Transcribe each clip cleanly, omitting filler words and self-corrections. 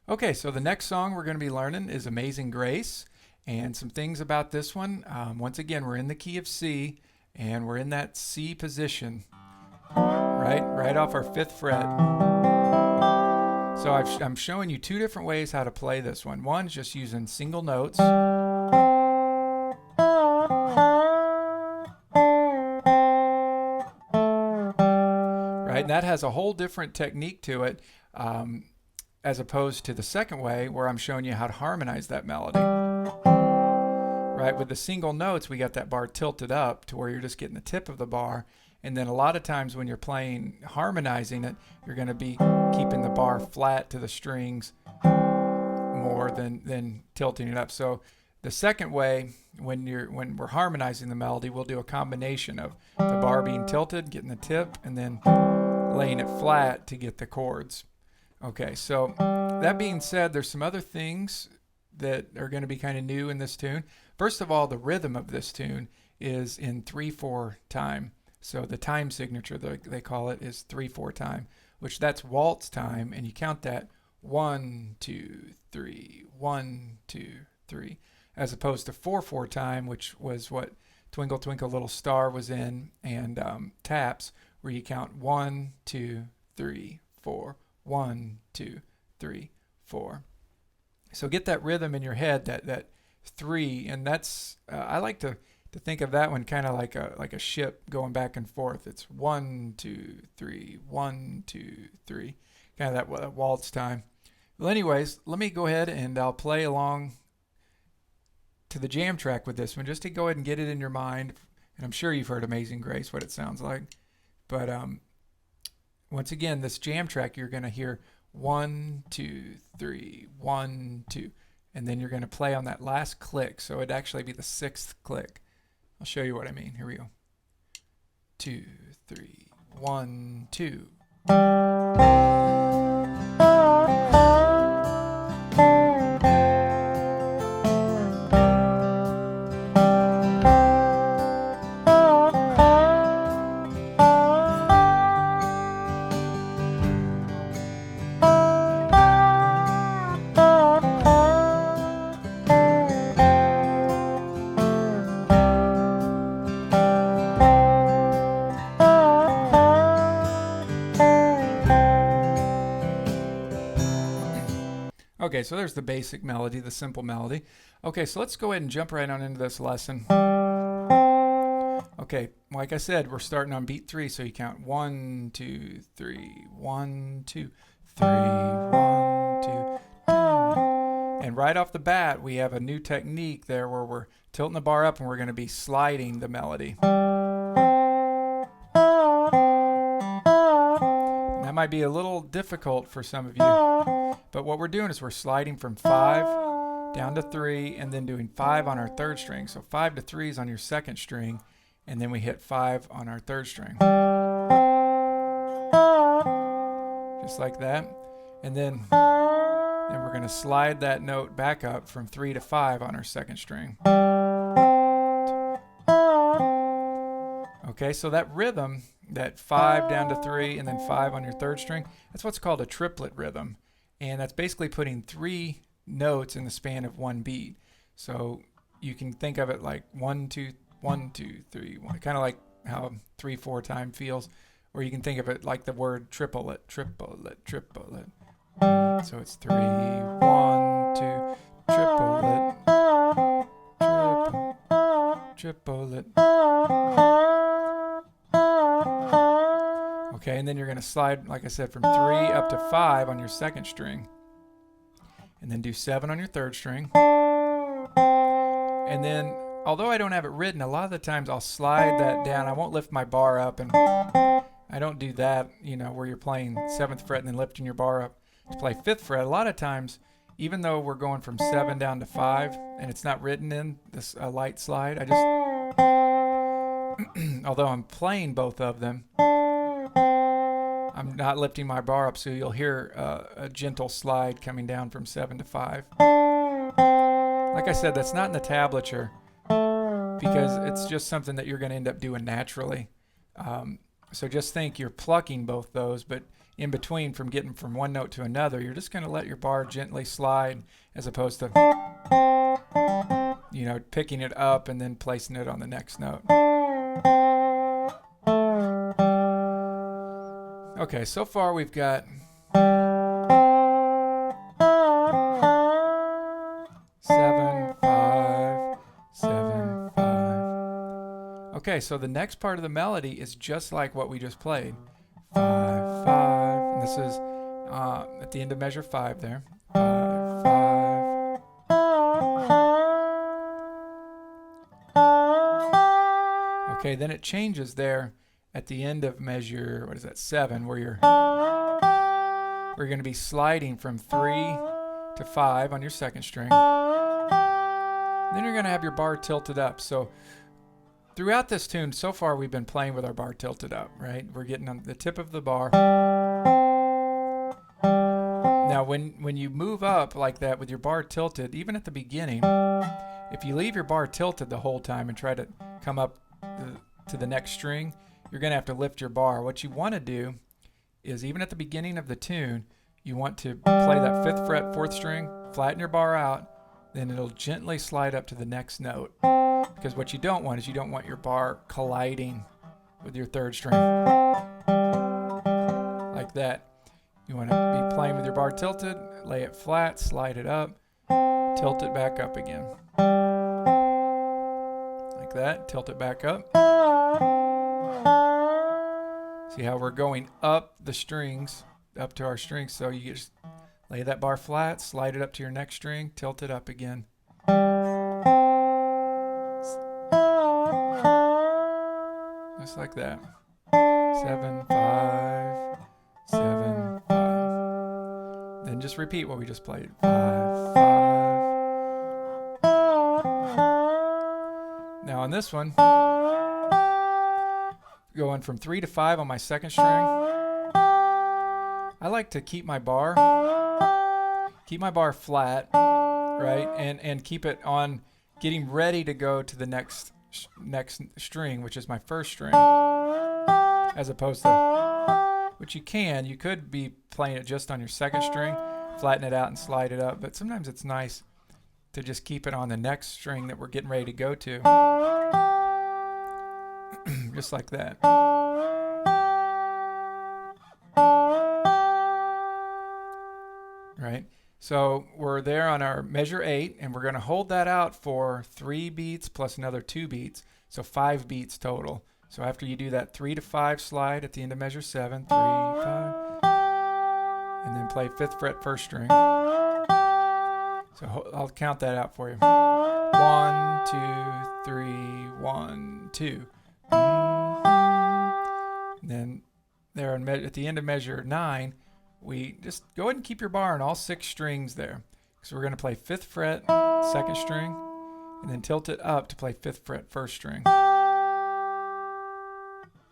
Okay, so the next song we're going to be learning is Amazing Grace. And some things about this one. Once again, we're in the key of C, and we're in that C position, right off our 5th fret. So I'm showing you two different ways how to play this one. One's just using single notes. Right, and that has a whole different technique to it, as opposed to the second way where I'm showing you how to harmonize that melody. Right, with the single notes, we got that bar tilted up to where you're just getting the tip of the bar. And then a lot of times when you're playing, harmonizing it, you're going to be keeping the bar flat to the strings more than tilting it up. So the second way, when we're harmonizing the melody, we'll do a combination of the bar being tilted, getting the tip, and then laying it flat to get the chords. Okay, so that being said, there's some other things that are going to be kind of new in this tune. First of all, the rhythm of this tune is in 3/4 time. So the time signature, they call it, is 3/4 time, which that's waltz time, and you count that 1, 2, 3, 1, 2, 3, as opposed to 4/4 time, which was what Twinkle Twinkle Little Star was in, and taps, where you count 1, 2, 3, 4, 1, 2, 3, 4. So get that rhythm in your head, that 3, and that's I like to think of that one kind of like a ship going back and forth. It's 1, 2, 3, 1, 2, 3, kind of that waltz time. Well, anyways, let me go ahead and I'll play along to the jam track with this one, just to go ahead and get it in your mind. And I'm sure you've heard Amazing Grace, what it sounds like. But once again, this jam track, you're going to hear 1, 2, 3, 1, 2, and then you're going to play on that last click. So it'd actually be the 6th click. I'll show you what I mean. Here we go. 2, 3, 1, 2. Okay, so there's the basic melody, the simple melody. Okay, so let's go ahead and jump right on into this lesson. Okay, like I said, we're starting on beat 3, so you count 1, 2, 3, 1, 2, 3, 1, 2, 3. And right off the bat, we have a new technique there where we're tilting the bar up and we're going to be sliding the melody. That might be a little difficult for some of you, but what we're doing is we're sliding from 5 down to 3 and then doing 5 on our 3rd string. So 5 to 3 is on your 2nd string, and then we hit 5 on our 3rd string. Just like that. And then we're going to slide that note back up from 3 to 5 on our 2nd string. Okay, so that rhythm, that 5 down to 3 and then 5 on your 3rd string, that's what's called a triplet rhythm. And that's basically putting 3 notes in the span of 1 beat. So you can think of it like 1, 2, 1, 2, 3, 1, kind of like how 3/4 time feels. Or you can think of it like the word triplet, triplet, triplet. So it's 3, 1, 2, triplet, triplet. Okay, and then you're going to slide, like I said, from 3 up to 5 on your 2nd string. And then do 7 on your 3rd string. And then, although I don't have it written, a lot of the times I'll slide that down. I won't lift my bar up, and I don't do that, where you're playing 7th fret and then lifting your bar up to play 5th fret. A lot of times, even though we're going from 7 down to 5, and it's not written in this light slide, I just, although I'm playing both of them, I'm not lifting my bar up, so you'll hear a gentle slide coming down from 7 to 5. Like I said, that's not in the tablature because it's just something that you're going to end up doing naturally. So just think you're plucking both those, but in between, from getting from one note to another, you're just going to let your bar gently slide, as opposed to, you know, picking it up and then placing it on the next note. Okay, so far we've got 7, 5, 7, 5. Okay, so the next part of the melody is just like what we just played. 5, 5, and this is at the end of measure 5 there. 5, 5. Okay, then it changes there at the end of measure, what is that, 7, where we're going to be sliding from 3 to 5 on your second string. Then you're going to have your bar tilted up. So throughout this tune, so far we've been playing with our bar tilted up, right? We're getting on the tip of the bar. Now when you move up like that with your bar tilted, even at the beginning, if you leave your bar tilted the whole time and try to come up to the next string, you're going to have to lift your bar. What you want to do is, even at the beginning of the tune, you want to play that 5th fret, 4th string, flatten your bar out, then it'll gently slide up to the next note. Because what you don't want is, you don't want your bar colliding with your 3rd string. Like that. You want to be playing with your bar tilted, lay it flat, slide it up, tilt it back up again. Like that, tilt it back up. See how we're going up the strings, up to our strings. So you just lay that bar flat, slide it up to your next string, tilt it up again. Just like that. 7, 5, 7, 5. Then just repeat what we just played. 5, 5. Now on this one, going from 3 to 5 on my second string, I like to keep my bar flat, right, and keep it on, getting ready to go to the next string, which is my 1st string, as opposed to, which you could be playing it just on your 2nd string, flatten it out and slide it up, but sometimes it's nice to just keep it on the next string that we're getting ready to go to. Just like that. Right? So we're there on our measure 8, and we're going to hold that out for 3 beats plus another 2 beats, so 5 beats total. So after you do that 3 to 5 slide at the end of measure 7, 3, 5, and then play 5th fret 1st string. So I'll count that out for you. 1, 2, 3, 1, 2. And then there at the end of measure 9, we just go ahead and keep your bar on all 6 strings there. So we're going to play 5th fret, 2nd string, and then tilt it up to play 5th fret, 1st string.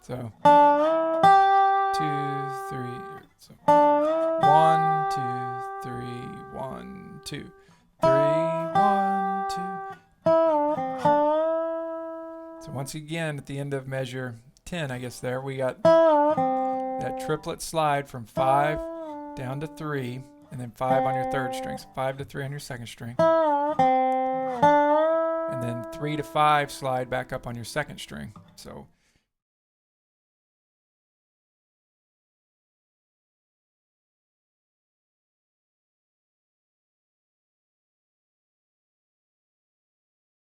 So 2, 3. So 1, 2, 3, 1, 2, 3, 1, 2. So once again, at the end of measure 10, I guess there, we got that triplet slide from 5 down to 3, and then 5 on your 3rd string. So 5 to 3 on your 2nd string. And then 3 to 5 slide back up on your 2nd string. So